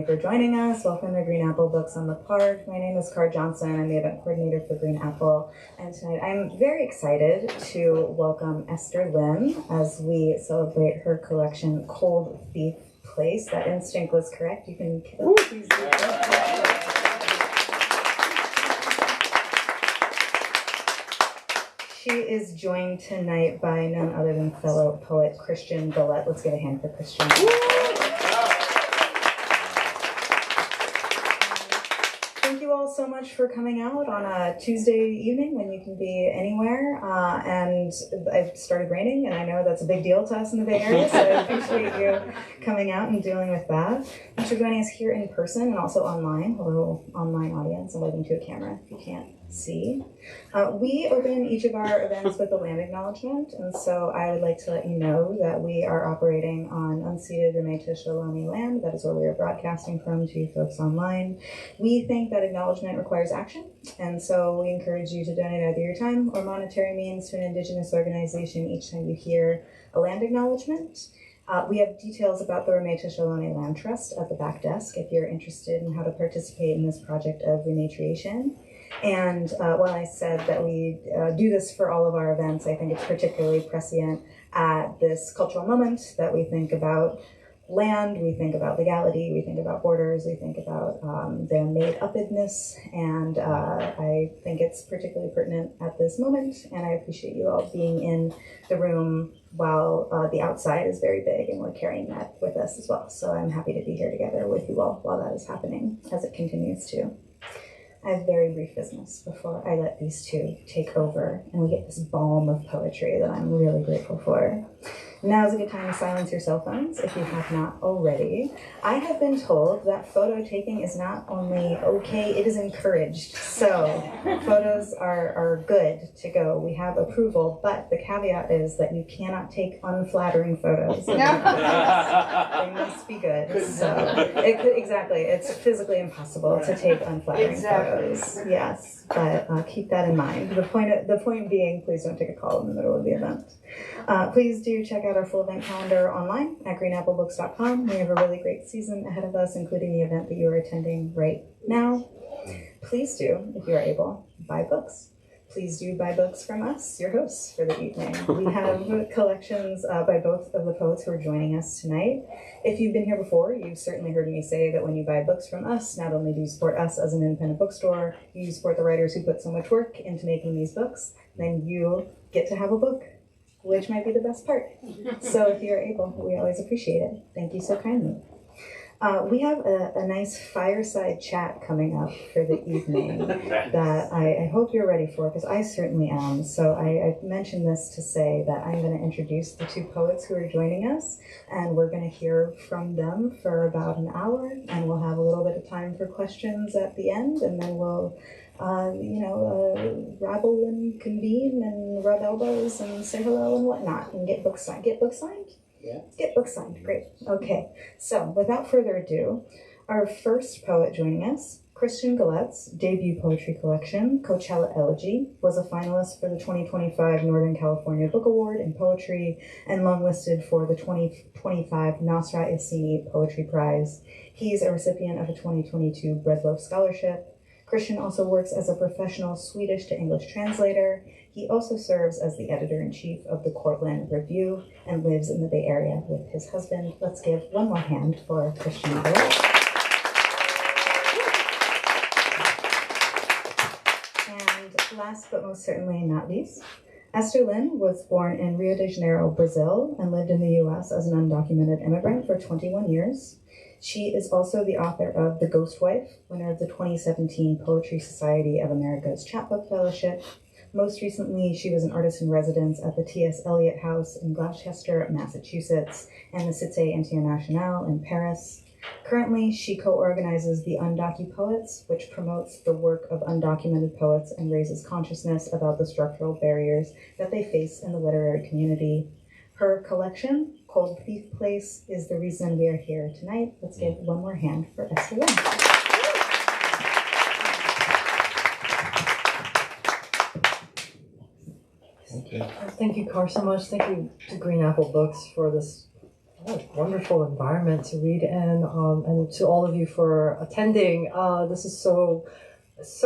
For joining us. Welcome to Green Apple Books on the Park. My name is Car Johnson. I'm the event coordinator for Green Apple. And tonight I'm very excited to welcome Esther Lin as we celebrate her collection, Cold Thief Place. That instinct was correct. You can please do She is joined tonight by none other than fellow poet Christian Gullette. Let's give a hand for Christian. Thank you all so much for coming out on a Tuesday evening when you can be anywhere. And I've started raining, and I know that's a big deal to us in the Bay Area, so I appreciate you coming out and dealing with that. Thanks for joining us here in person and also online. Hello, online audience. I'm waving to a camera if you can't see. We open each of our events with a land acknowledgement, and so I would like to let you know that we are operating on unceded Métis Ohlone land. That is where we are broadcasting from to you folks online. We think that acknowledgement requires action, and so we encourage you to donate either your time or monetary means to an Indigenous organization each time you hear a land acknowledgement. We have details about the Métis Ohlone Land Trust at the back desk if you're interested in how to participate in this project of rematriation. And while I said that we do this for all of our events, I think it's particularly prescient at this cultural moment that we think about land, we think about legality, we think about borders, we think about their made-upness, and I think it's particularly pertinent at this moment, and I appreciate you all being in the room while the outside is very big, and we're carrying that with us as well. So I'm happy to be here together with you all while that is happening, as it continues to. I have very brief business before I let these two take over and we get this balm of poetry that I'm really grateful for. Now is a good time to silence your cell phones if you have not already. I have been told that photo taking is not only okay, it is encouraged. So photos are good to go. We have approval, but the caveat is that you cannot take unflattering photos. They must be good. So it's physically impossible to take unflattering photos. Yes, but keep that in mind. The point being, please don't take a call in the middle of the event. Please do check out our full event calendar online at greenapplebooks.com. We have a really great season ahead of us, including the event that you are attending right now. Please do, if you are able, buy books. Please do buy books from us, your hosts for the evening. We have collections by both of the poets who are joining us tonight. If you've been here before, you've certainly heard me say that when you buy books from us, not only do you support us as an independent bookstore, you support the writers who put so much work into making these books, then you get to have a book, which might be the best part. So if you're able, we always appreciate it. Thank you so kindly. We have a nice fireside chat coming up for the evening that I hope you're ready for, because I certainly am. So I mentioned this to say that I'm going to introduce the two poets who are joining us, and we're going to hear from them for about an hour, and we'll have a little bit of time for questions at the end, and then we'll rabble and convene and rub elbows and say hello and whatnot and get books signed. Get books signed? Yeah. Get books signed. Great. Okay. So without further ado, our first poet joining us, Christian Gullette's debut poetry collection, Coachella Elegy, was a finalist for the 2025 Northern California Book Award in Poetry and longlisted for the 2025 Nasra Yassini Poetry Prize. He's a recipient of a 2022 Breadloaf Scholarship. Christian also works as a professional Swedish to English translator. He also serves as the editor-in-chief of the Cortland Review and lives in the Bay Area with his husband. Let's give one more hand for Christian Gullette. And last but most certainly not least, Esther Lin was born in Rio de Janeiro, Brazil, and lived in the U.S. as an undocumented immigrant for 21 years. She is also the author of The Ghost Wife, winner of the 2017 Poetry Society of America's Chapbook Fellowship. Most recently, she was an artist in residence at the T.S. Eliot House in Gloucester, Massachusetts, and the Cité Internationale in Paris. Currently, she co-organizes the Undocu Poets, which promotes the work of undocumented poets and raises consciousness about the structural barriers that they face in the literary community. Her collection, Cold Thief Place, is the reason we are here tonight. Let's give one more hand for Esther Lin. Okay. Thank you, Car, so much. Thank you to Green Apple Books for this such a wonderful environment to read in, and to all of you for attending. This is so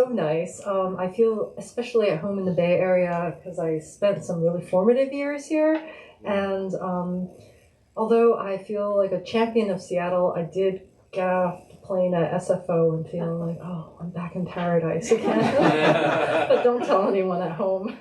nice. I feel especially at home in the Bay Area because I spent some really formative years here, and although I feel like a champion of Seattle, I did get off the plane at SFO and feel like, oh, I'm back in paradise again. But don't tell anyone at home.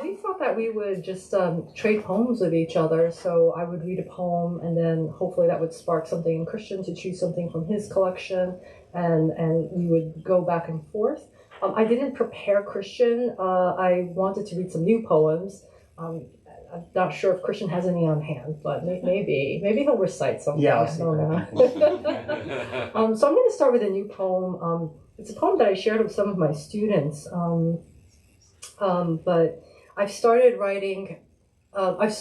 We thought that we would just trade poems with each other. So I would read a poem, and then hopefully that would spark something in Christian to choose something from his collection, and we would go back and forth. I didn't prepare Christian. I wanted to read some new poems. I'm not sure if Christian has any on hand, but maybe he'll recite something. Yeah, I don't know. So I'm going to start with a new poem. It's a poem that I shared with some of my students. But I've started writing. I've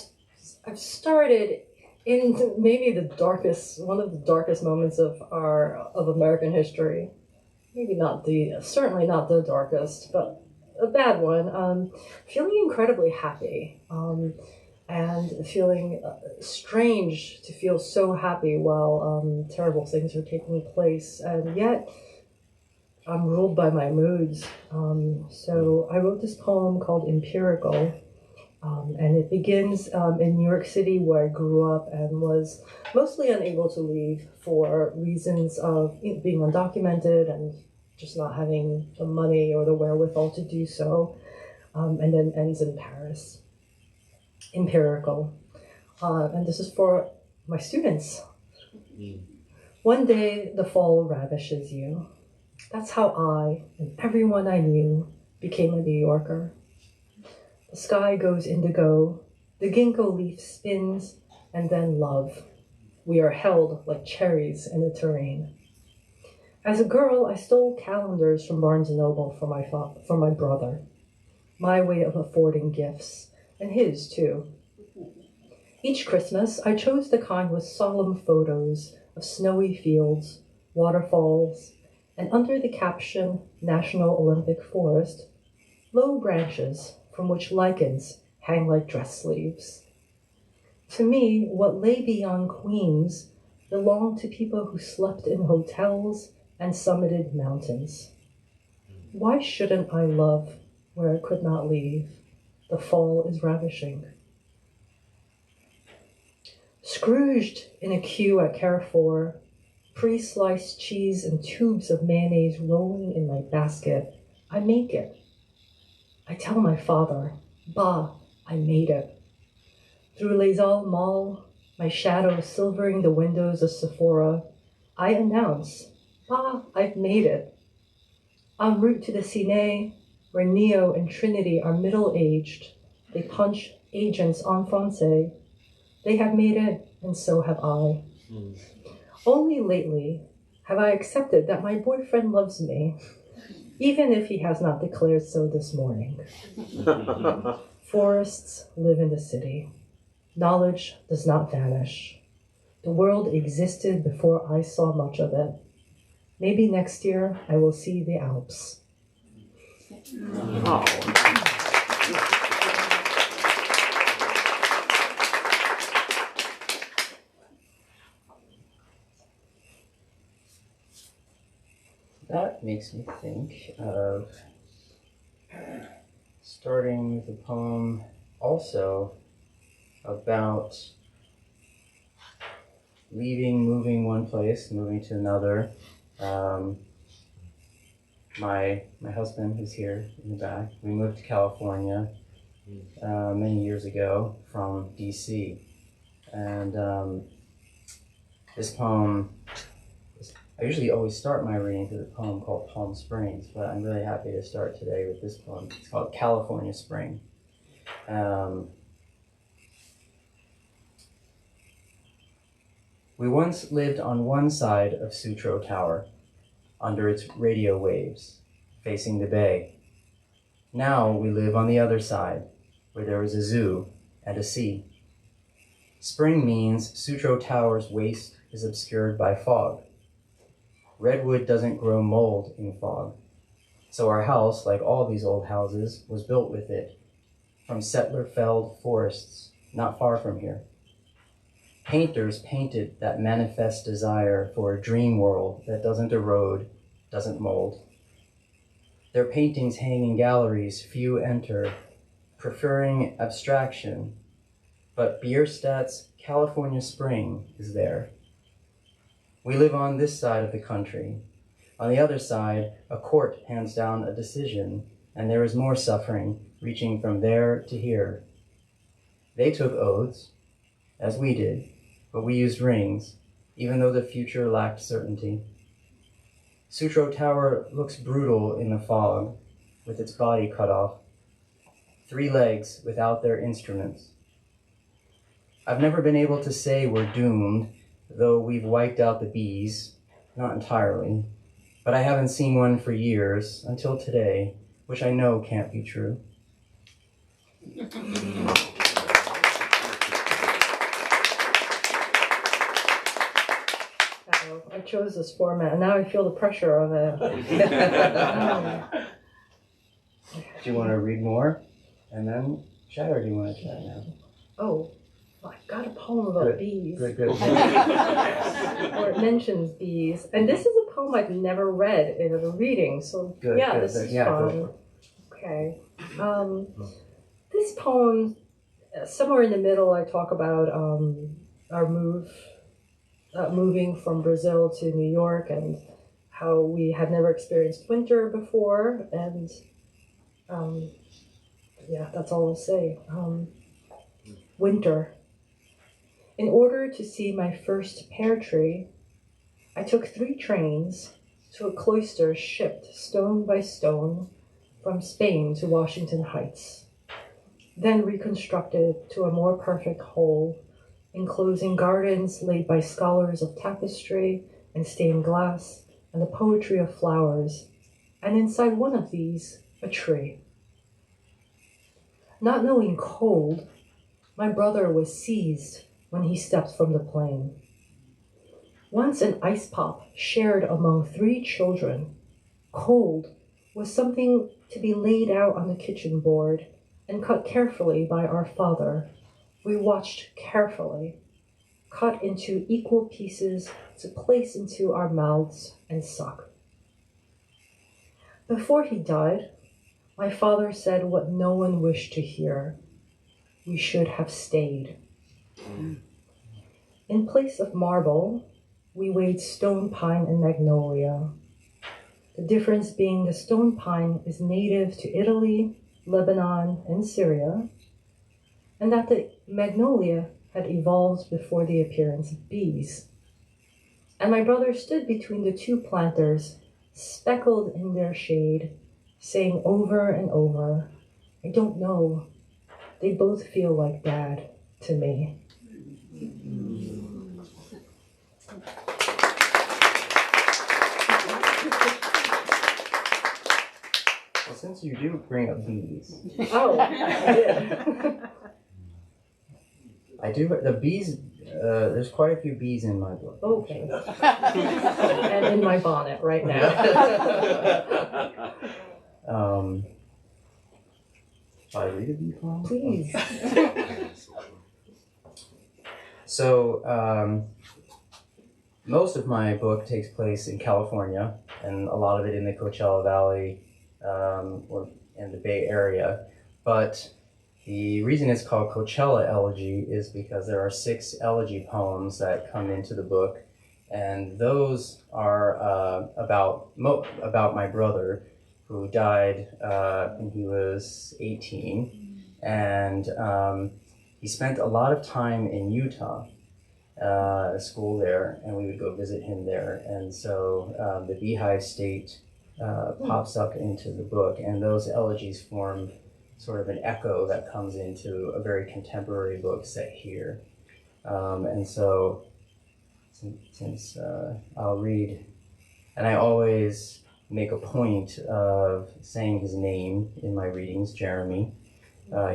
started in maybe one of the darkest moments of American history. Maybe certainly not the darkest, but a bad one. Feeling incredibly happy, and feeling strange to feel so happy while terrible things are taking place, and yet I'm ruled by my moods. So I wrote this poem called Empirical, and it begins in New York City, where I grew up and was mostly unable to leave for reasons of being undocumented and just not having the money or the wherewithal to do so, and then ends in Paris. Empirical. And this is for my students. One day the fall ravishes you. That's how I and everyone I knew became a New Yorker. The sky goes indigo, the ginkgo leaf spins, and then love. We are held like cherries in the terrain. As a girl, I stole calendars from Barnes & Noble for my brother. My way of affording gifts, and his too. Each Christmas, I chose the kind with solemn photos of snowy fields, waterfalls, and under the caption, National Olympic Forest, low branches from which lichens hang like dress sleeves. To me, what lay beyond Queens belonged to people who slept in hotels and summited mountains. Why shouldn't I love where I could not leave? The fall is ravishing. Scrooged in a queue at Carrefour, pre-sliced cheese and tubes of mayonnaise rolling in my basket, I make it. I tell my father, "Bah, I made it." Through Les Halles Mall, my shadow silvering the windows of Sephora, I announce, "Bah, I've made it." En route to the Cine, where Neo and Trinity are middle-aged, they punch agents en français. They have made it, and so have I. Only lately have I accepted that my boyfriend loves me, even if he has not declared so this morning. Forests live in the city. Knowledge does not vanish. The world existed before I saw much of it. Maybe next year I will see the Alps. Oh. That makes me think of starting with a poem also about moving one place, moving to another. My husband, who's here in the back, we moved to California many years ago from DC. And this poem, I usually always start my reading with a poem called Palm Springs, but I'm really happy to start today with this poem. It's called California Spring. We once lived on one side of Sutro Tower, under its radio waves, facing the bay. Now we live on the other side, where there is a zoo and a sea. Spring means Sutro Tower's waste is obscured by fog. Redwood doesn't grow mold in fog, so our house, like all these old houses, was built with it, from settler-felled forests not far from here. Painters painted that manifest desire for a dream world that doesn't erode, doesn't mold. Their paintings hang in galleries few enter, preferring abstraction, but Bierstadt's California Spring is there. We live on this side of the country. On the other side, a court hands down a decision, and there is more suffering, reaching from there to here. They took oaths, as we did, but we used rings, even though the future lacked certainty. Sutro Tower looks brutal in the fog, with its body cut off. 3 legs without their instruments. I've never been able to say we're doomed, though we've wiped out the bees, not entirely. But I haven't seen one for years, until today, which I know can't be true. I chose this format, and now I feel the pressure of it. Do you want to read more and then chat, or do you want to chat now? Oh, I've got a poem about bees. Good. Or it mentions bees. And this is a poem I've never read in a reading, so this is fun. Okay. This poem, somewhere in the middle, I talk about our moving from Brazil to New York and how we had never experienced winter before, and that's all I'll say. Winter. In order to see my first pear tree, I took 3 trains to a cloister shipped stone by stone from Spain to Washington Heights, then reconstructed to a more perfect whole, enclosing gardens laid by scholars of tapestry and stained glass and the poetry of flowers, and inside one of these, a tree. Not knowing cold, my brother was seized when he stepped from the plane. Once an ice pop shared among 3 children, cold was something to be laid out on the kitchen board and cut carefully by our father. We watched carefully, cut into equal pieces to place into our mouths and suck. Before he died, my father said what no one wished to hear. We should have stayed. In place of marble, we weighed stone pine and magnolia. The difference being the stone pine is native to Italy, Lebanon, and Syria, and that the magnolia had evolved before the appearance of bees. And my brother stood between the 2 planters, speckled in their shade, saying over and over, I don't know, they both feel like Dad to me. Well, since you do bring up bees. Oh, I did. I do, the bees, there's quite a few bees in my book. Okay. And in my bonnet right now. Shall I read a bee poem? Please. So, most of my book takes place in California, and a lot of it in the Coachella Valley, or in the Bay Area. But the reason it's called Coachella Elegy is because there are 6 elegy poems that come into the book, and those are about my brother, who died when he was 18, and he spent a lot of time in Utah, school there, and we would go visit him there. And so the Beehive State pops up into the book, and those elegies form sort of an echo that comes into a very contemporary book set here. And so since I'll read, and I always make a point of saying his name in my readings, Jeremy.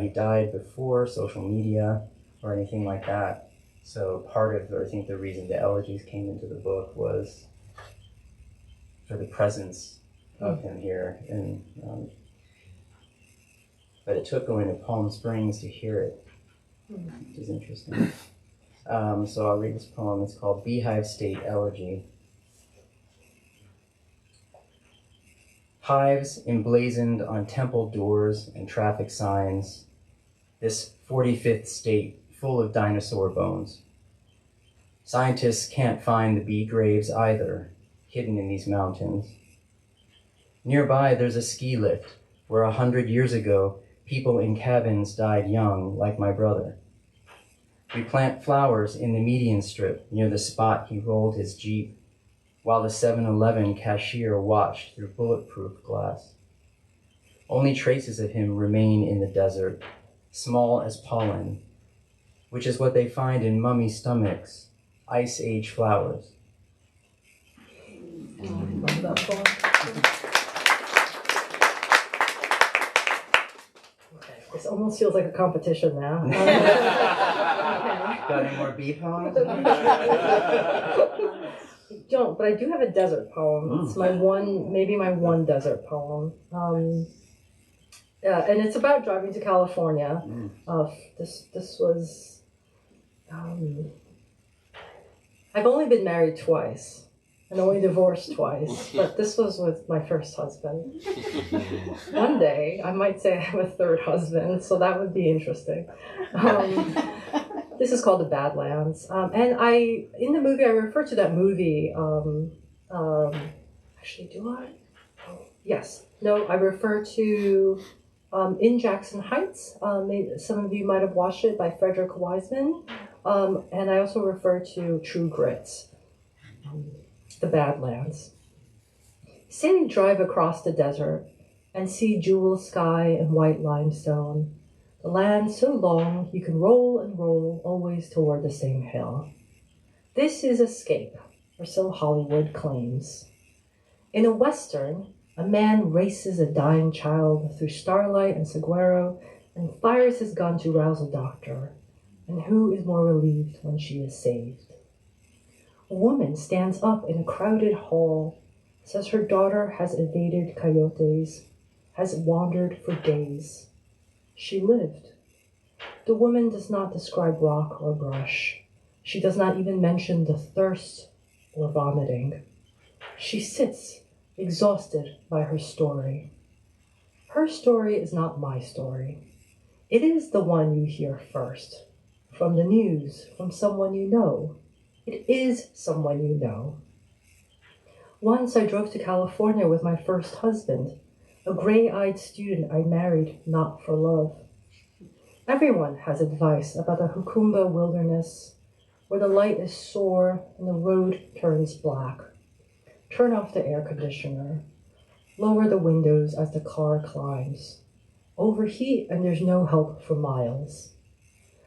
He died before social media or anything like that. So part of, I think, the reason the elegies came into the book was for the presence of him here. And but it took going to Palm Springs to hear it, which is interesting. So I'll read this poem. It's called Beehive State Elegy. Hives emblazoned on temple doors and traffic signs, this 45th state full of dinosaur bones. Scientists can't find the bee graves either, hidden in these mountains. Nearby, there's a ski lift where 100 years ago, people in cabins died young, like my brother. We plant flowers in the median strip near the spot he rolled his Jeep, while the 7-Eleven cashier watched through bulletproof glass. Only traces of him remain in the desert, small as pollen, which is what they find in mummy stomachs, ice age flowers. Love that poem. Okay, this almost feels like a competition now. Got any more bee poems? Don't, but I do have a desert poem. It's my one desert poem. And it's about driving to California. This was, I've only been married twice and only divorced twice, but this was with my first husband. One day, I might say I have a third husband, so that would be interesting. This is called The Badlands. And in the movie, I refer to that movie, actually, do I? Oh, yes. No, I refer to In Jackson Heights. Maybe some of you might have watched it by Frederick Wiseman. And I also refer to True Grit, The Badlands. Say drive across the desert and see jewel sky and white limestone. The land so long you can roll and roll always toward the same hill. This is escape, or so Hollywood claims. In a Western, a man races a dying child through starlight and saguaro and fires his gun to rouse a doctor. And who is more relieved when she is saved? A woman stands up in a crowded hall, says her daughter has evaded coyotes, has wandered for days. She lived. The woman does not describe rock or brush. She does not even mention the thirst or vomiting. She sits, exhausted by her story. Her story is not my story. It is the one you hear first. From the news, from someone you know. It is someone you know. Once I drove to California with my first husband, a gray-eyed student I married not for love. Everyone has advice about the Hukumba wilderness, where the light is sore and the road turns black. Turn off the air conditioner. Lower the windows as the car climbs. Overheat and there's no help for miles.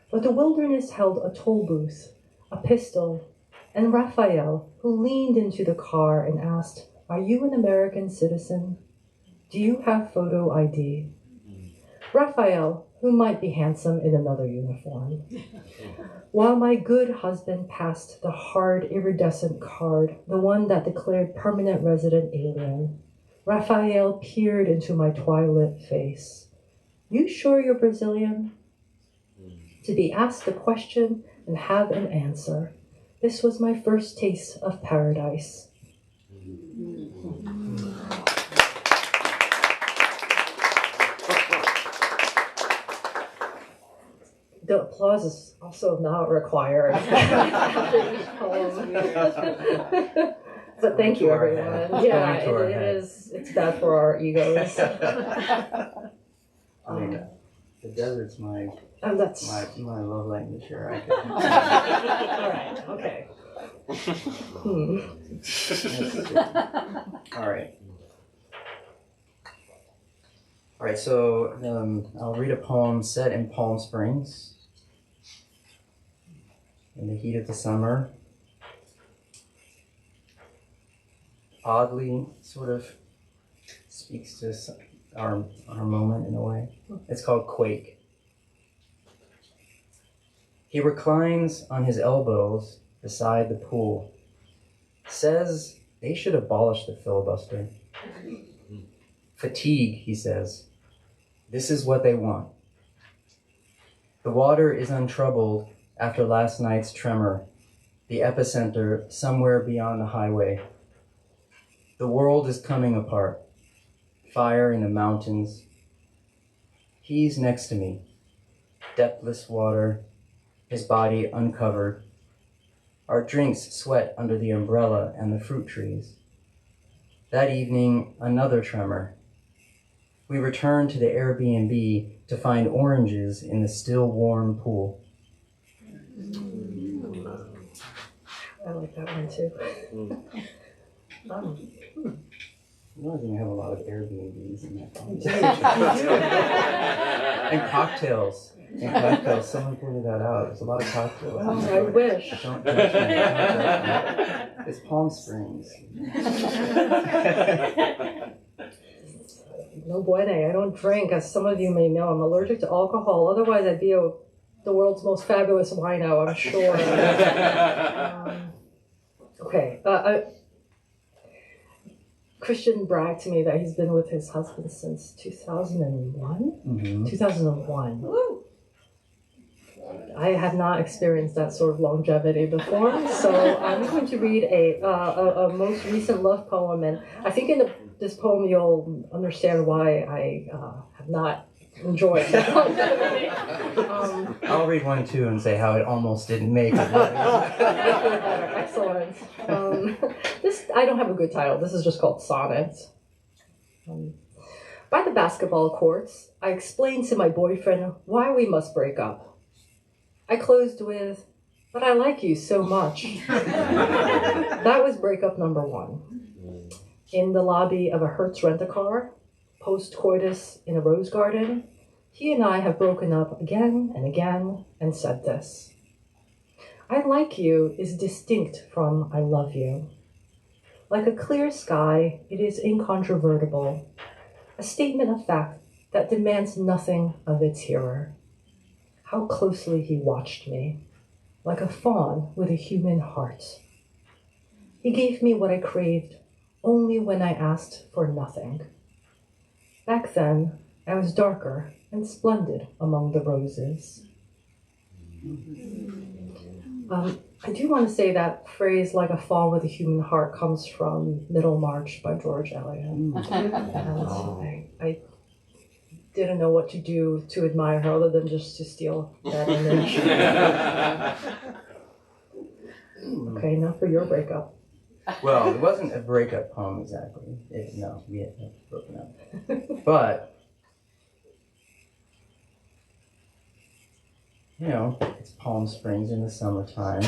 But the wilderness held a toll booth, a pistol, and Raphael, who leaned into the car and asked, "Are you an American citizen? Do you have photo ID?" Raphael, who might be handsome in another uniform. While my good husband passed the hard iridescent card, the one that declared permanent resident alien, Raphael peered into my twilit face. "You sure you're Brazilian?" To be asked a question and have an answer. This was my first taste of paradise. The applause is also not required after each poem. But thank you, everyone. Yeah, it is. It's bad for our egos. I mean, the desert's my That's my love language here. I all right. Okay. All right. All right. So I'll read a poem set in Palm Springs in the heat of the summer. Oddly, sort of speaks to our moment in a way. It's called Quake. He reclines on his elbows beside the pool. Says they should abolish the filibuster. Fatigue, he says. This is what they want. The water is untroubled after last night's tremor, the epicenter somewhere beyond the highway. The world is coming apart. Fire in the mountains. He's next to me. Depthless water, his body uncovered. Our drinks sweat under the umbrella and the fruit trees. That evening, another tremor. We return to the Airbnb to find oranges in the still warm pool. I like that one too. You know, we have a lot of Airbnbs in that conversation. And cocktails. Someone pointed that out. There's a lot of cocktails. Oh, I wish. Don't judge me. Don't judge me. It's Palm Springs. No bueno. I don't drink. As some of you may know, I'm allergic to alcohol. Otherwise, I'd be the world's most fabulous wino, I'm sure. Okay. Christian bragged to me that he's been with his husband since 2001? Mm-hmm. 2001. I have not experienced that sort of longevity before, so I'm going to read a most recent love poem, and I think in this poem you'll understand why I have not enjoyed that longevity. I'll read one too and say how it almost didn't make it. Excellent. This, I don't have a good title. This is just called Sonnet. By the basketball courts, I explained to my boyfriend why we must break up. I closed with, "But I like you so much." That was breakup number 1. In the lobby of a Hertz rent-a-car, post-coitus in a rose garden, he and I have broken up again and again and said this: "I like you" is distinct from "I love you." Like a clear sky, it is incontrovertible, a statement of fact that demands nothing of its hearer. How closely he watched me, like a fawn with a human heart. He gave me what I craved only when I asked for nothing. Back then, I was darker and splendid among the roses. I do want to say that phrase, like a fawn with a human heart, comes from Middlemarch by George Eliot. And I didn't know what to do to admire her other than just to steal that image. Okay, now for your breakup. Well, it wasn't a breakup poem exactly. No, we had broken up. But, you know, it's Palm Springs in the summertime.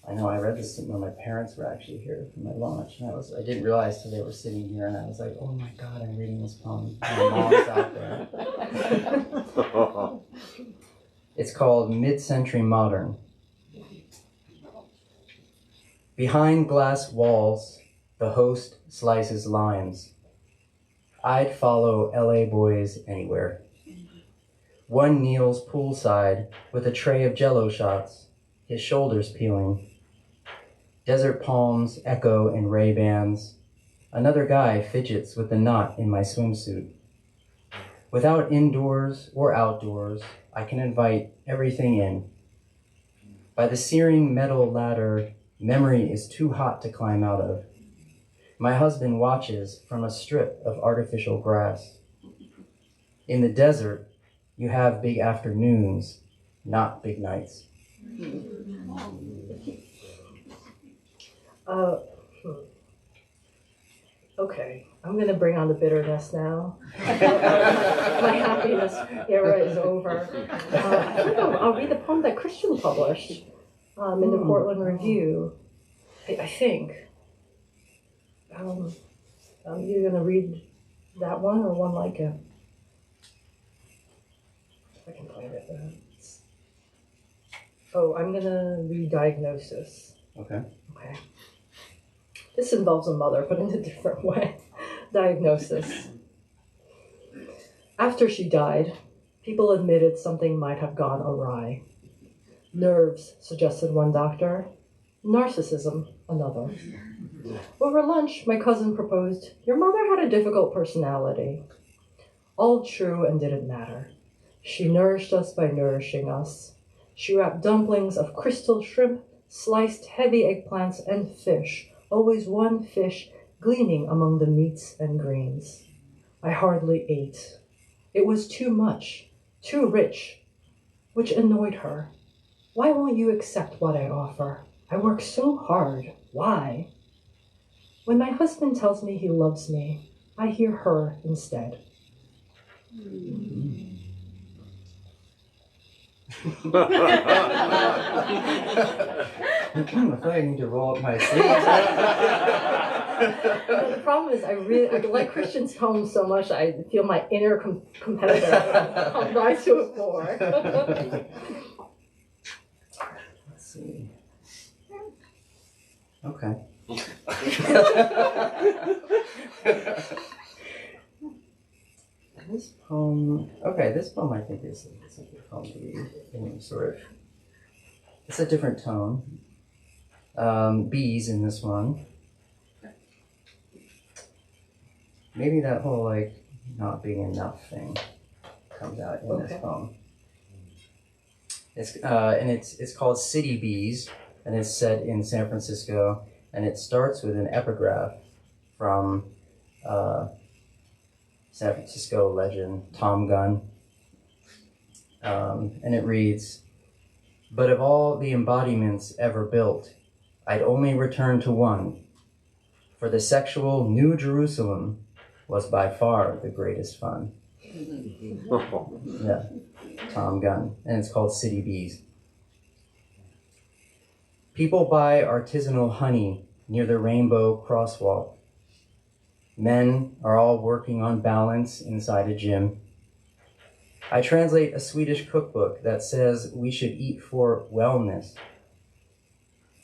I know, I read this when my parents were actually here for my lunch, and I didn't realize till they were sitting here, and I was like, oh my God, I'm reading this poem. My mom's out there. It's called Mid-Century Modern. Behind glass walls, the host slices limes. I'd follow LA boys anywhere. One kneels poolside with a tray of Jell-O shots, his shoulders peeling. Desert palms echo in Ray-Bans. Another guy fidgets with the knot in my swimsuit. Without indoors or outdoors, I can invite everything in. By the searing metal ladder, memory is too hot to climb out of. My husband watches from a strip of artificial grass. In the desert, you have big afternoons, not big nights. Okay, I'm going to bring on the bitterness now. My happiness era is over. I think I'll read the poem that Christian published in the Portland Review. I think. You're going to read that one or one like it? I can find it. I'm going to read Diagnosis. Okay. Okay. This involves a mother, but in a different way. Diagnosis. After she died, people admitted something might have gone awry. Nerves, suggested one doctor. Narcissism, another. Over lunch, my cousin proposed, "Your mother had a difficult personality." All true and didn't matter. She nourished us by nourishing us. She wrapped dumplings of crystal shrimp, sliced heavy eggplants, and fish, always one fish gleaming among the meats and greens. I hardly ate. It was too much, too rich, which annoyed her. Why won't you accept what I offer? I work so hard. Why? When my husband tells me he loves me, I hear her instead. I feel like I need to roll up my sleeves. But the problem is I like Christian's poems so much I feel my inner competitor come rise to a fore. Let's see. Okay. This poem I think is a good poem to read in sort of, it's a different tone. Bees in this one. Maybe that whole like not being enough thing comes out in this poem. It's called City Bees, and it's set in San Francisco, and it starts with an epigraph from San Francisco legend Tom Gunn, and it reads, "But of all the embodiments ever built, I'd only return to one, for the sexual New Jerusalem was by far the greatest fun." Yeah, Tom Gunn, and it's called City Bees. People buy artisanal honey near the Rainbow Crosswalk. Men are all working on balance inside a gym. I translate a Swedish cookbook that says we should eat for wellness.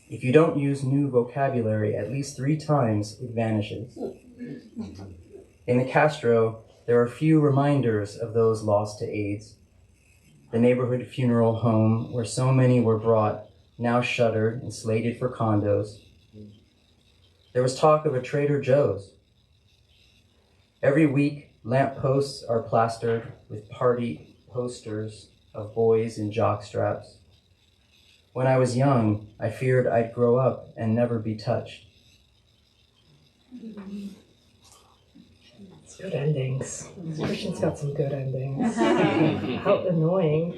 If you don't use new vocabulary at least 3 times, it vanishes. In the Castro, there are few reminders of those lost to AIDS. The neighborhood funeral home where so many were brought, now shuttered and slated for condos. There was talk of a Trader Joe's. Every week, lampposts are plastered with party posters of boys in jockstraps. When I was young, I feared I'd grow up and never be touched. It's good endings. Christian's got some good endings. How annoying.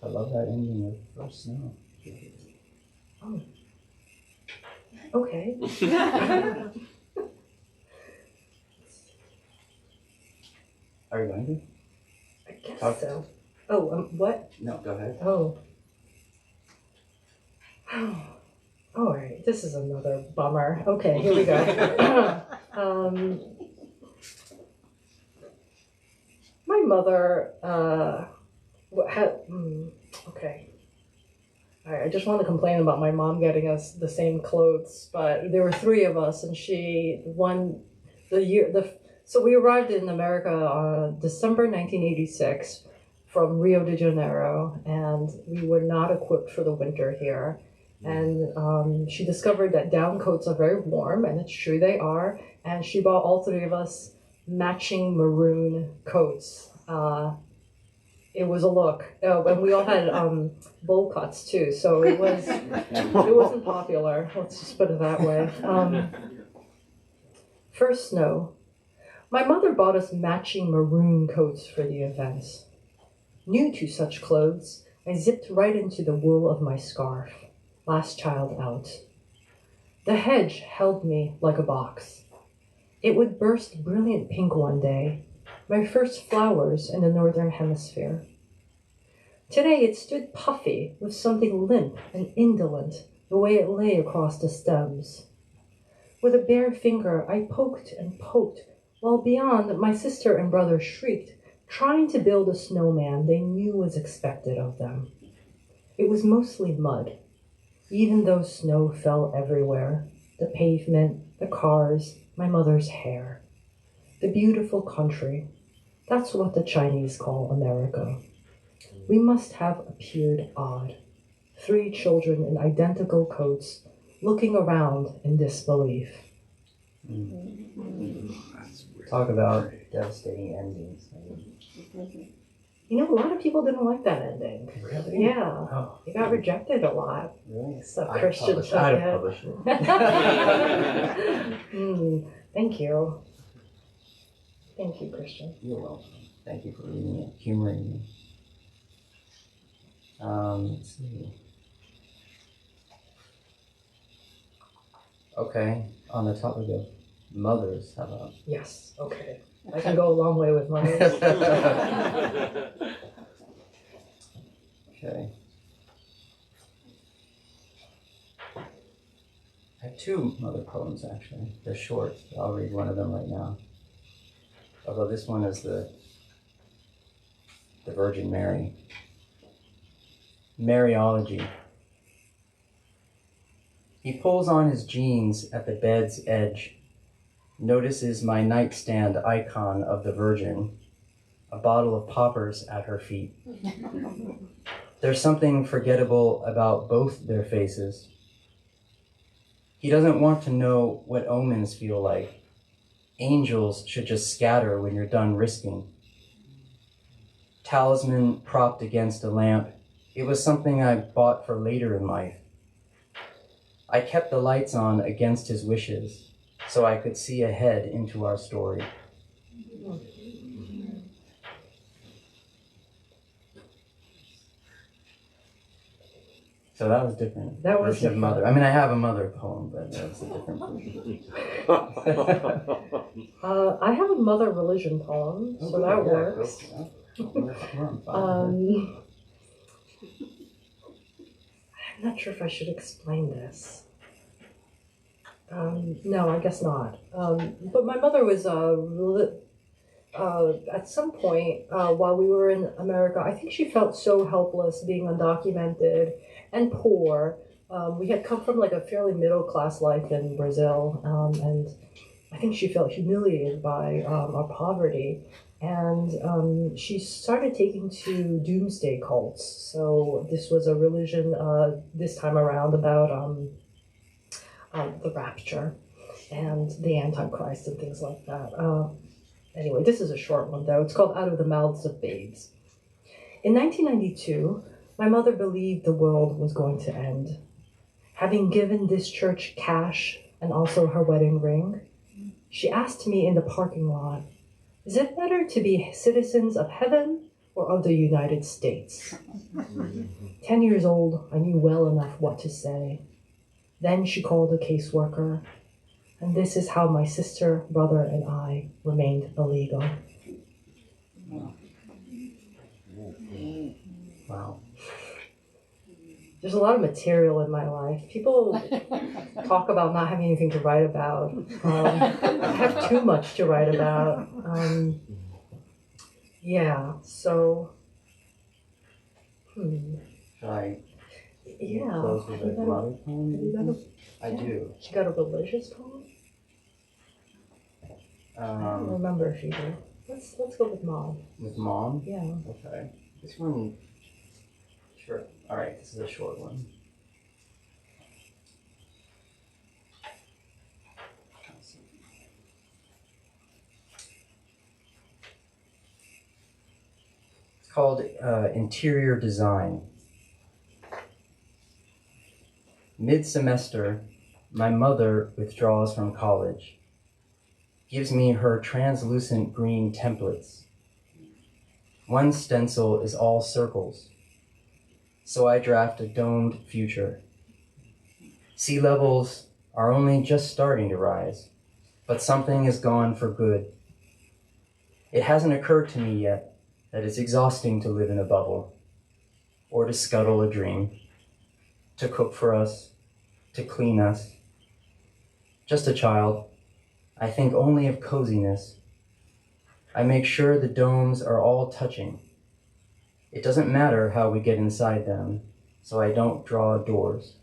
I love that ending of First Snow. Oh. Okay. Are you going to? I guess so. Oh, what? No, go ahead. Oh. All right, this is another bummer. Okay, here we go. My mother okay. All right, I just want to complain about my mom getting us the same clothes, but there were 3 of us, and so we arrived in America on December 1986 from Rio de Janeiro, and we were not equipped for the winter here. And she discovered that down coats are very warm, and it's true they are. And she bought all 3 of us matching maroon coats. It was a look. And we all had bowl cuts too, so it wasn't popular. Let's just put it that way. First snow. My mother bought us matching maroon coats for the events. New to such clothes, I zipped right into the wool of my scarf. Last child out. The hedge held me like a box. It would burst brilliant pink one day, my first flowers in the northern hemisphere. Today it stood puffy with something limp and indolent the way it lay across the stems. With a bare finger I poked and poked, while beyond my sister and brother shrieked, trying to build a snowman they knew was expected of them. It was mostly mud. Even though snow fell everywhere, the pavement, the cars, my mother's hair. The beautiful country. That's what the Chinese call America. We must have appeared odd. 3 children in identical coats, looking around in disbelief. Talk about devastating endings. You know, a lot of people didn't like that ending. Really? Yeah. Oh, It got rejected a lot. really? Stuff I'd Christian publish- took I'd it. have published it. Thank you. Thank you, Christian. You're welcome. Thank you for reading it, humoring me. Let's see. Okay, on the topic of mothers, how about? Yes, okay. I can go a long way with mothers. Okay. I have two mother poems actually. They're short. I'll read one of them right now. Although this one is the Virgin Mary. Mariology. He pulls on his jeans at the bed's edge, notices my nightstand icon of the Virgin, a bottle of poppers at her feet. There's something forgettable about both their faces. He doesn't want to know what omens feel like. Angels should just scatter when you're done risking. Talisman propped against a lamp. It was something I bought for later in life. I kept the lights on against his wishes so I could see ahead into our story. So that was different. That was version of different. Mother. I mean, I have a mother poem, but that's a different version. I have a mother religion poem, so that works. I'm not sure if I should explain this. No, I guess not. But my mother was at some point while we were in America, I think she felt so helpless being undocumented and poor. We had come from like a fairly middle-class life in Brazil, and I think she felt humiliated by our poverty. And she started taking to doomsday cults. So this was a religion this time around about the rapture and the Antichrist and things like that. Anyway, this is a short one though. It's called Out of the Mouths of Babes. In 1992, my mother believed the world was going to end. Having given this church cash and also her wedding ring, she asked me in the parking lot, "Is it better to be citizens of heaven or of the United States?" 10 years old, I knew well enough what to say. Then she called a caseworker, and this is how my sister, brother, and I remained illegal. Wow. There's a lot of material in my life. People talk about not having anything to write about. I have too much to write about. Yeah, so... Should I Yeah. close with a mother poem? I do. You got a religious poem? I don't remember if you do. Let's go with Mom. With Mom? Yeah. Okay. This one, sure. All right, this is a short one. It's called Interior Design. Mid-semester, my mother withdraws from college, gives me her translucent green templates. One stencil is all circles, so I draft a domed future. Sea levels are only just starting to rise, but something is gone for good. It hasn't occurred to me yet that it's exhausting to live in a bubble, or to scuttle a dream, to cook for us, to clean us. Just a child, I think only of coziness. I make sure the domes are all touching. It doesn't matter how we get inside them, so I don't draw doors.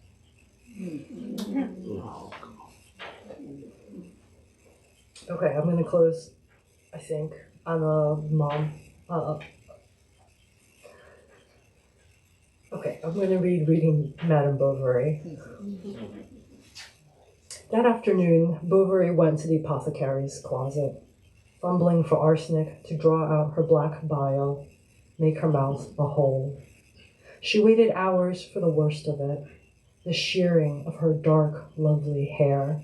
Okay, I'm gonna close, I think, on a Mom. Okay, I'm gonna read Reading Madame Bovary. That afternoon, Bovary went to the apothecary's closet, fumbling for arsenic to draw out her black bile, make her mouth a hole. She waited hours for the worst of it, the shearing of her dark, lovely hair.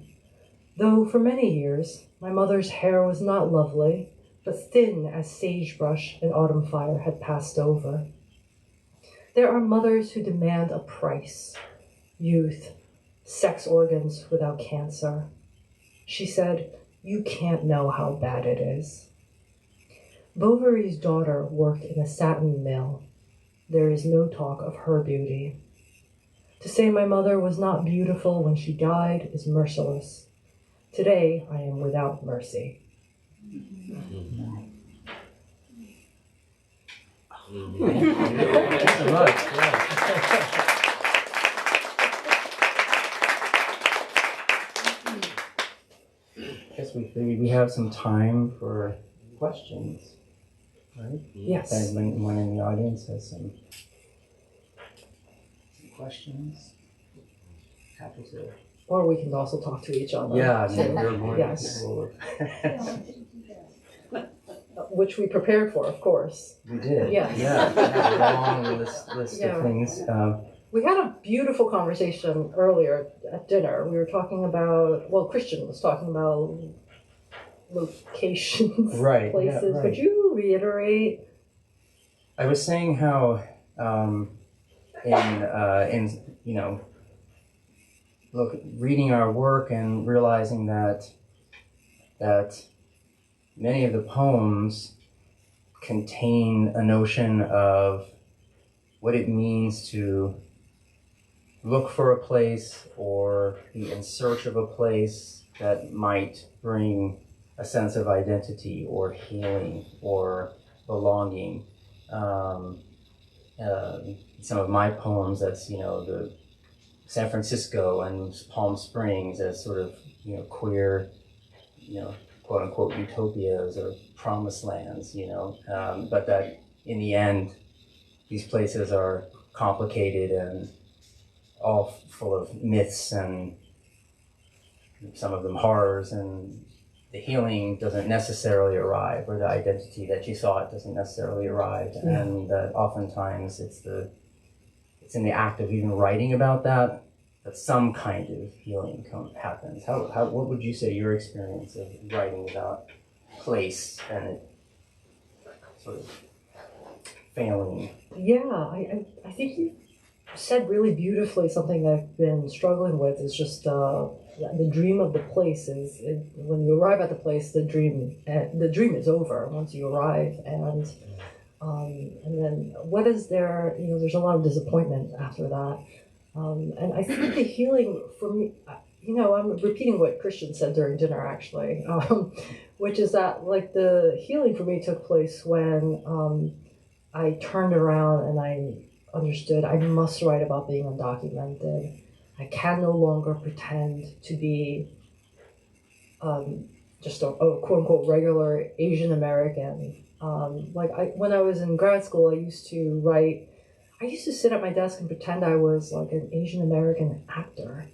Though for many years, my mother's hair was not lovely, but thin as sagebrush an autumn fire had passed over. There are mothers who demand a price, youth, sex organs without cancer. She said, "You can't know how bad it is." Bovary's daughter worked in a satin mill. There is no talk of her beauty. To say my mother was not beautiful when she died is merciless. Today, I am without mercy. Thank you so much. I guess we figured we have some time for questions, right? Yes. If anyone in the audience has some questions, happy to. Or we can also talk to each other. Yeah, I mean, we're more Yes. people. Which we prepared for, of course. We did. Yes. Yeah. We had a long list Yeah. of things. We had a beautiful conversation earlier at dinner. We were talking about, well, Christian was talking about locations, Right, yeah, places. right. Could you reiterate? I was saying how in you know, reading our work and realizing that many of the poems contain a notion of what it means to look for a place or be in search of a place that might bring a sense of identity or healing or belonging. Some of my poems, that's, you know, the San Francisco and Palm Springs as sort of, you know, queer, you know, quote unquote utopias or promised lands, you know, but that in the end, these places are complicated and all full of myths and some of them horrors, and the healing doesn't necessarily arrive, or the identity that you sought doesn't necessarily arrive. Yeah. And that oftentimes it's in the act of even writing about that some kind of healing happens. What would you say your experience of writing about place and it sort of failing? Yeah, I think you said really beautifully something I've been struggling with is just the dream of the place is when you arrive at the place, the dream is over once you arrive, and then what is there? You know, there's a lot of disappointment after that, and I think the healing for me, you know, I'm repeating what Christian said during dinner actually, which is that like the healing for me took place when I turned around and I understood I must write about being undocumented. I can no longer pretend to be just a quote-unquote regular Asian American. When I was in grad school, I used to sit at my desk and pretend I was like an Asian American actor,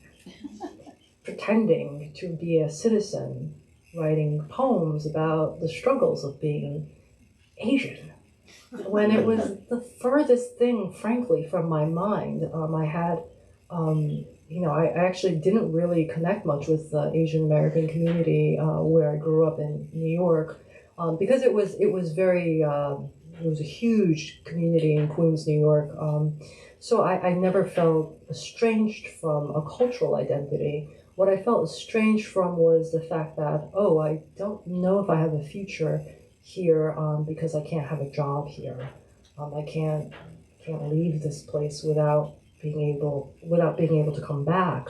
pretending to be a citizen, writing poems about the struggles of being Asian. When it was the furthest thing, frankly, from my mind. I had, you know, I actually didn't really connect much with the Asian American community where I grew up in New York, because it was a huge community in Queens, New York. So I never felt estranged from a cultural identity. What I felt estranged from was the fact that, oh, I don't know if I have a future here because I can't have a job here. I can't leave this place without being able to come back.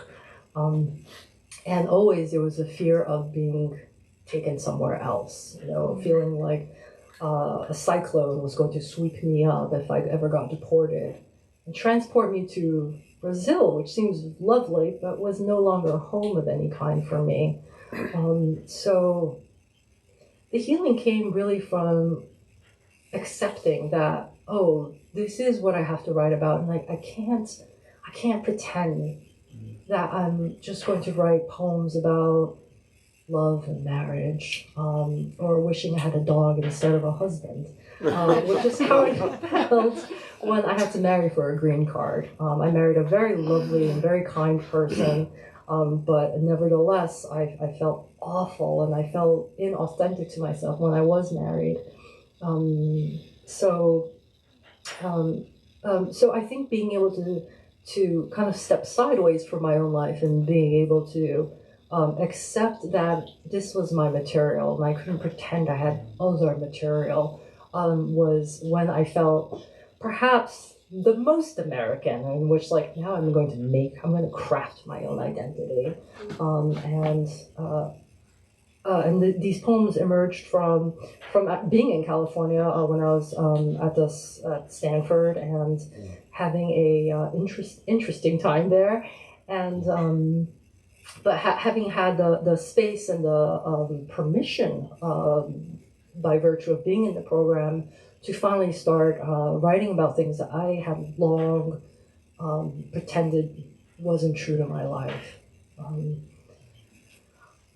And always there was a fear of being taken somewhere else, you know, feeling like a cyclone was going to sweep me up if I ever got deported and transport me to Brazil, which seems lovely, but was no longer a home of any kind for me. So the healing came really from accepting that, oh, this is what I have to write about, and like I can't pretend that I'm just going to write poems about love and marriage, or wishing I had a dog instead of a husband, which is how I felt when I had to marry for a green card. I married a very lovely and very kind person, but nevertheless, I felt awful and I felt inauthentic to myself when I was married. So I think being able to kind of step sideways from my own life and being able to accept that this was my material and I couldn't pretend I had other material, was when I felt perhaps the most American, in which like now I'm going to craft my own identity, these poems emerged from being in California when I was at Stanford and having a interesting time there, and but having had the space and the permission by virtue of being in the program to finally start writing about things that I had long pretended wasn't true to my life.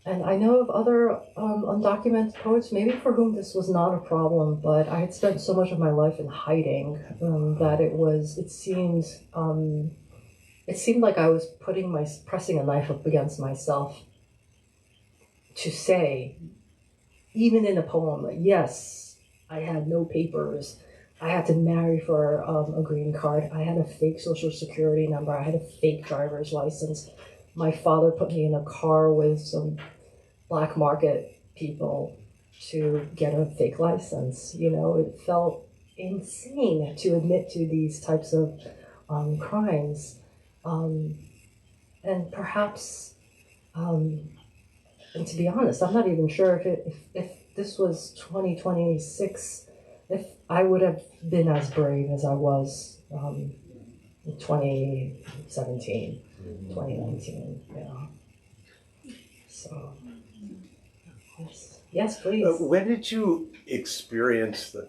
And I know of other undocumented poets, maybe for whom this was not a problem, but I had spent so much of my life in hiding that it seemed like I was pressing a knife up against myself to say, even in a poem, that yes, I had no papers, I had to marry for a green card, I had a fake social security number, I had a fake driver's license, my father put me in a car with some black market people to get a fake license. You know, it felt insane to admit to these types of crimes. And perhaps, and to be honest, I'm not even sure if this was 2026, if I would have been as brave as I was in 2017, 2019, yeah. So, yes, please. When did you experience a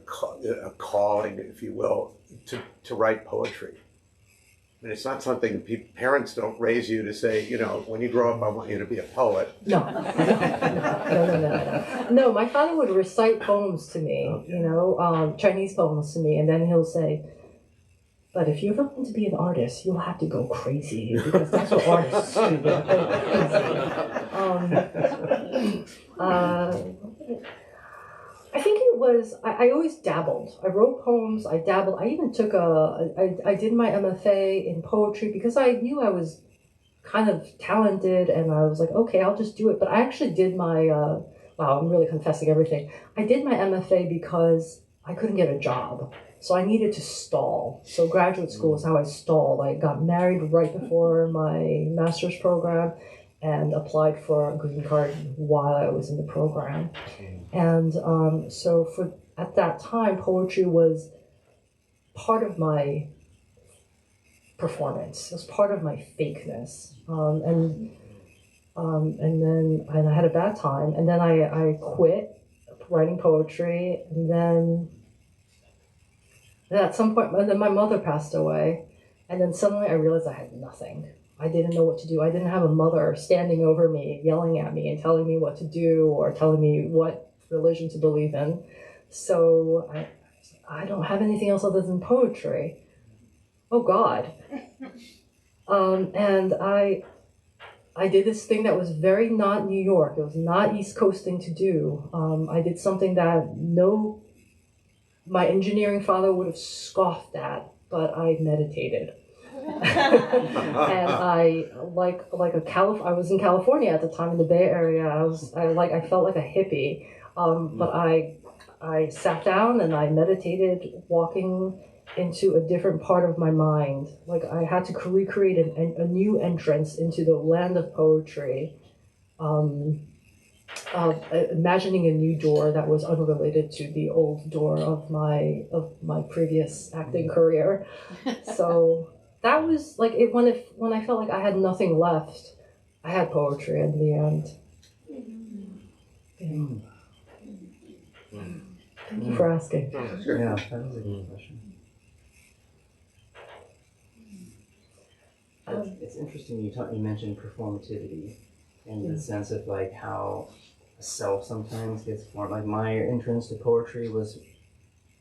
calling, if you will, to write poetry? I mean, it's not something parents don't raise you to say, you know, when you grow up, I want you to be a poet. No. No, my father would recite poems to me, okay. You know, Chinese poems to me, and then he'll say, but if you ever want to be an artist, you'll have to go crazy, because that's what artists do. I think it was, I always dabbled. I wrote poems, I dabbled. I even took I did my MFA in poetry because I knew I was kind of talented, and I was like, okay, I'll just do it. But I actually did my, wow, I'm really confessing everything. I did my MFA because I couldn't get a job. So I needed to stall. So graduate school is how I stalled. I got married right before my master's program and applied for a green card while I was in the program. And so at that time, poetry was part of my performance. It was part of my fakeness. And then I had a bad time. And then I quit writing poetry. And then at some point, and then my mother passed away. And then suddenly I realized I had nothing. I didn't know what to do. I didn't have a mother standing over me, yelling at me and telling me what to do or telling me what religion to believe in. So I don't have anything else other than poetry. Oh God. And I did this thing that was very not New York. It was not East Coast thing to do. I did something that my engineering father would have scoffed at, but I meditated. And I I was in California at the time in the Bay Area. I felt like a hippie. But I sat down and I meditated, walking into a different part of my mind. Like I had to recreate a new entrance into the land of poetry, imagining a new door that was unrelated to the old door of my previous acting career. So that was like it when I felt like I had nothing left. I had poetry in the end. Yeah. Thank you for asking. Yeah, that was a good question. It's interesting you mentioned performativity in the sense of like how a self sometimes gets formed. Like my entrance to poetry was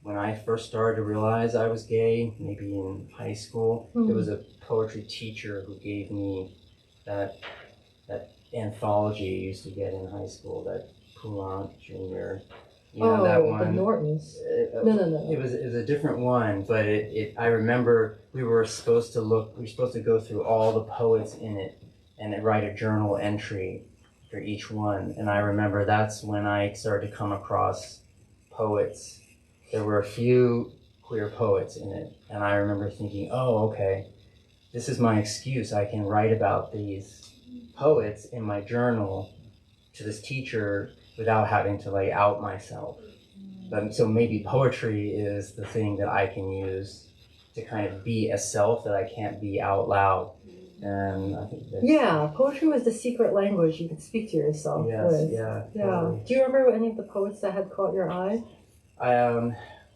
when I first started to realize I was gay, maybe in high school. There was a poetry teacher who gave me that anthology you used to get in high school, that Poulant Jr. You know that one? The Nortons. No. It was a different one, but I remember we were supposed to go through all the poets in it and then write a journal entry for each one. And I remember that's when I started to come across poets. There were a few queer poets in it, and I remember thinking, oh, okay, this is my excuse. I can write about these poets in my journal to this teacher without having to like out myself. But so maybe poetry is the thing that I can use to kind of be a self that I can't be out loud. And I think that's, poetry was the secret language you could speak to yourself with. Yeah. Totally. Do you remember any of the poets that had caught your eye?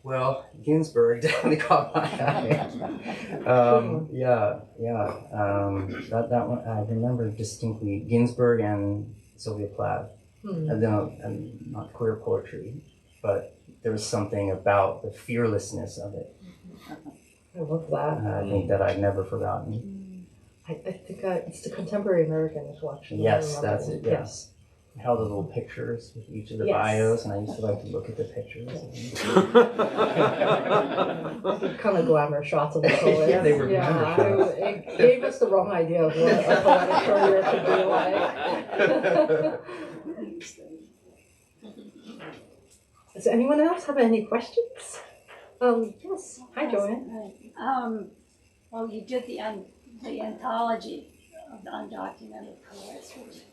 Well, Ginsberg definitely caught my eye. That one I remember distinctly. Ginsberg and Sylvia Plath. And not queer poetry, but there was something about the fearlessness of it. I love that. I think that I've never forgotten. I think it's the Contemporary American collection. Yes, that's it. Yes. I held the little pictures with each of the bios, and I used to like to look at the pictures. Kind of glamour shots of the poets. Yeah, they were glamour shots. It gave us the wrong idea of what a poetic career could be like. Does anyone else have any questions? Yes. Hi, Joanne. Well, you did the anthology of the undocumented poets, which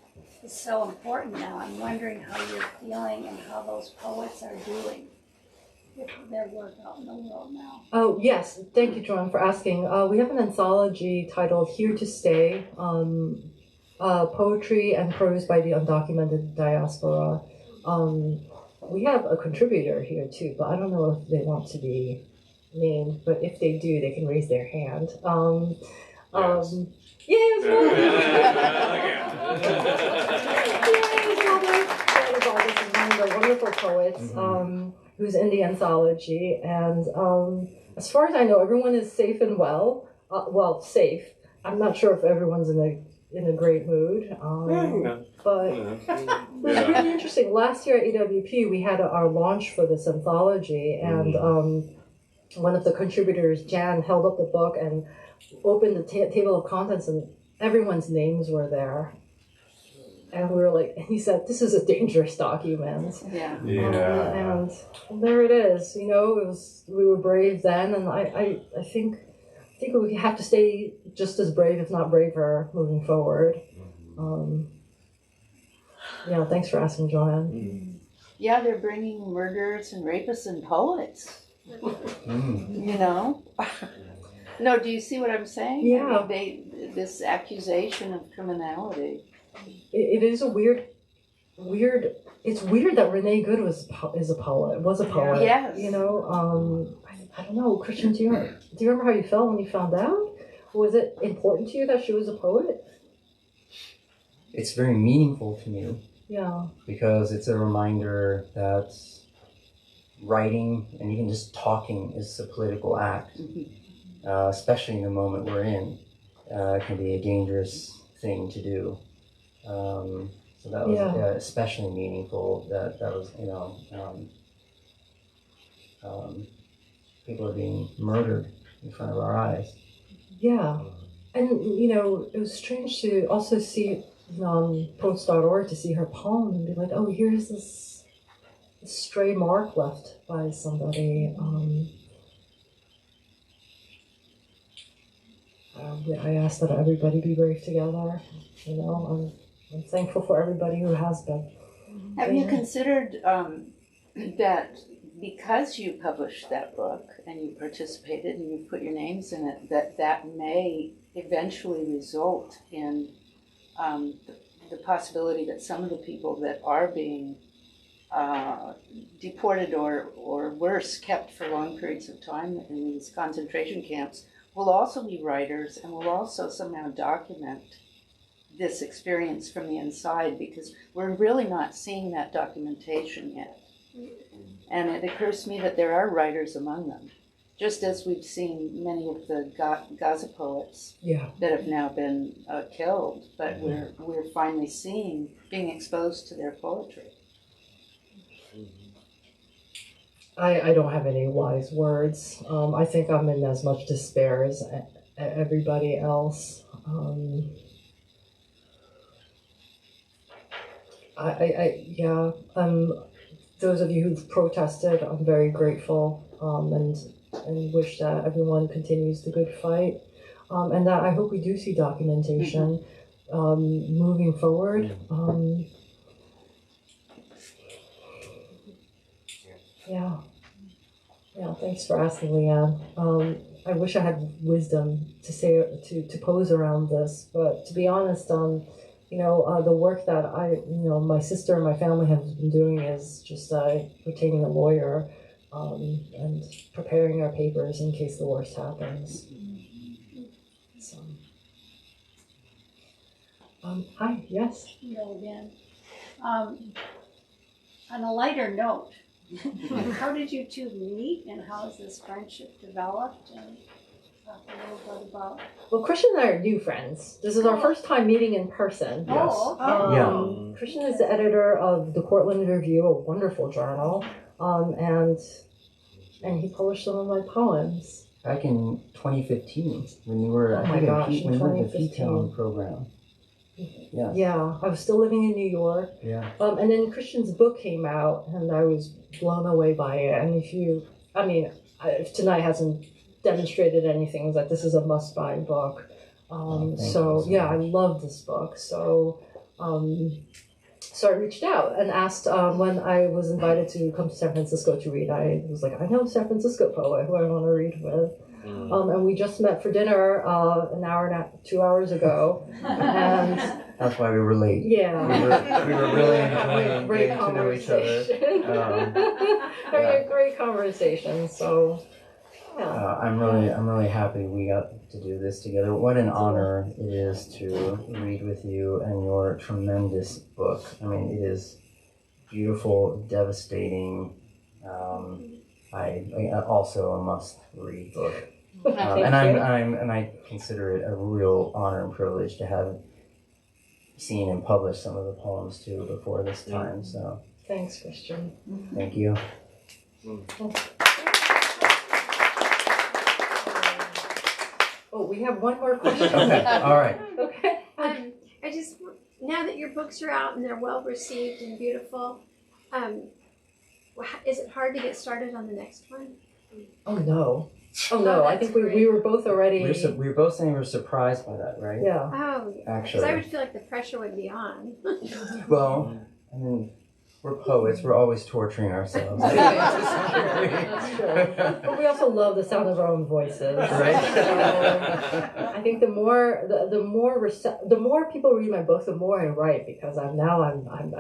is so important now. I'm wondering how you're feeling and how those poets are doing with their work out in the world now. Oh, yes. Thank you, Joanne, for asking. We have an anthology titled Here to Stay, Poetry and Prose by the Undocumented Diaspora. We have a contributor here, too, but I don't know if they want to be named, but if they do, they can raise their hand. Yes, Robert. This is one of the wonderful poets who's in the anthology, and as far as I know, everyone is safe and well. Safe. I'm not sure if everyone's in a great mood, but it was really interesting. Last year at AWP, we had our launch for this anthology, and one of the contributors, Jan, held up the book and opened the table of contents, and everyone's names were there. And we were like, and he said, "This is a dangerous document." And there it is. You know, we were brave then, and I think we have to stay just as brave, if not braver, moving forward. Thanks for asking, Joanne. Yeah, they're bringing murderers and rapists and poets. You know? No, do you see what I'm saying? Yeah. This accusation of criminality. It is a weird. It's weird that Renee Good was a poet. Yes. You know. I don't know, Christian. Do you remember how you felt when you found out? Was it important to you that she was a poet? It's very meaningful to me. Yeah. Because it's a reminder that writing and even just talking is a political act, especially in the moment we're in. It can be a dangerous thing to do. So that was especially meaningful. That was, people are being murdered in front of our eyes. Yeah, and it was strange to also see post.org to see her poem and be like, oh, here's this stray mark left by somebody. I ask that everybody be brave together. I'm thankful for everybody who has been. Have you considered that because you published that book and you participated and you put your names in it, that may eventually result in the possibility that some of the people that are being deported or worse, kept for long periods of time in these concentration camps will also be writers and will also somehow document this experience from the inside, because we're really not seeing that documentation yet. And it occurs to me that there are writers among them, just as we've seen many of the Gaza poets that have now been killed, but we're finally being exposed to their poetry. I don't have any wise words. I think I'm in as much despair as everybody else. Those of you who've protested, I'm very grateful, and wish that everyone continues the good fight, and that I hope we do see documentation moving forward. Yeah. Thanks for asking, Leanne. I wish I had wisdom to pose around this, but to be honest, the work that my sister and my family have been doing is just retaining a lawyer and preparing our papers in case the worst happens. So, hi, yes. Hello again. On a lighter note, how did you two meet, and how has this friendship developed? And talk a little bit about. Well, Christian and I are new friends. This is our first time meeting in person. Oh, okay. Yeah. Christian is the editor of the Cortland Review, a wonderful journal, and he published some of my poems. Back in 2015, when you were, Oh my gosh, in when you were in the 2015. P-Town program. Yeah. Yeah, I was still living in New York. Yeah. And then Christian's book came out, and I was blown away by it. And if tonight hasn't demonstrated anything, that this is a must-buy book. Thank you So so yeah, I much. love this book. So I reached out and asked when I was invited to come to San Francisco to read. I was like, I know a San Francisco poet who I want to read with. And we just met for dinner 2 hours ago, and That's why we were late. yeah, We were really enjoying great getting to know each other. Having a great conversation. So yeah. I'm really happy we got to do this together. What an honor it is to read with you and your tremendous book. I mean, it is beautiful, devastating. I also a must-read book. And I consider it a real honor and privilege to have seen and published some of the poems too before this time. So Thanks, Christian. thank you. Oh, we have one more question. Okay, all right. Okay. I just, now that your books are out and they're well received and beautiful, is it hard to get started on the next one? Oh no. Oh no. I think we That's were both already. We were both saying we were surprised by that, right? Yeah. Oh, because Actually. I would feel like the pressure would be on. Well, I mean, we're poets. We're always torturing ourselves. That's true. But we also love the sound of our own voices. Right? I think the more people read my book, the more I write, because I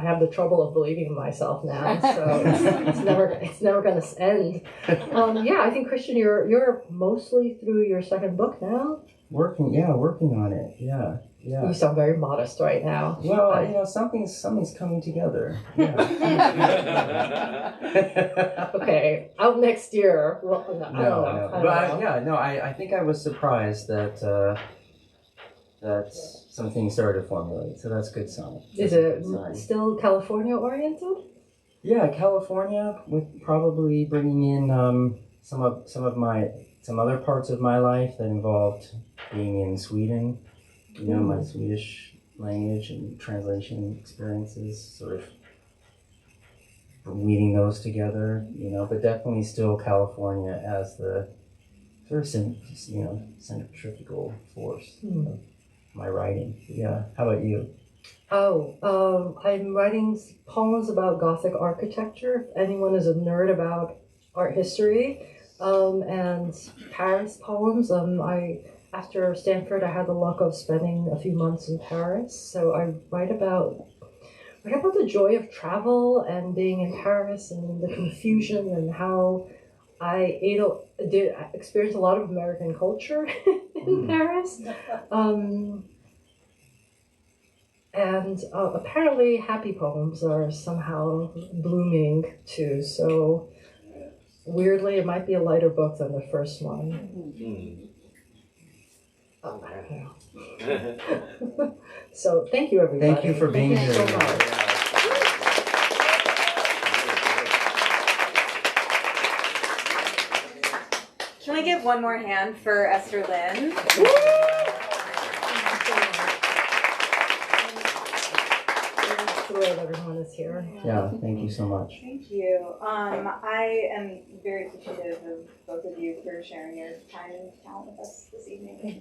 have the trouble of believing in myself now. So it's never going to end. I think Christian, you're mostly through your second book now. Working on it. Yeah. You sound very modest right now. Well, something's coming together. Yeah. Okay, out next year. Well, I don't know. I think I was surprised that some things started to formulate. So that's a good sign. Is it still California oriented? Yeah, California, with probably bringing in some other parts of my life that involved being in Sweden. My Swedish language and translation experiences, sort of weaving those together, but definitely still California as the sort of centrifugal force of my writing. Yeah. How about you? I'm writing poems about Gothic architecture. If anyone is a nerd about art history, and Paris poems. After Stanford, I had the luck of spending a few months in Paris, so I write about the joy of travel and being in Paris and the confusion and how I did experience a lot of American culture in Paris. And apparently happy poems are somehow blooming too. So weirdly, it might be a lighter book than the first one. Oh, I don't know. So thank you, everybody. Thank you for being Thank you here. so much. Can we give one more hand for Esther Lin? Thrilled everyone is here. Yeah, thank you so much. Thank you. I am very appreciative of both of you for sharing your time and talent with us this evening.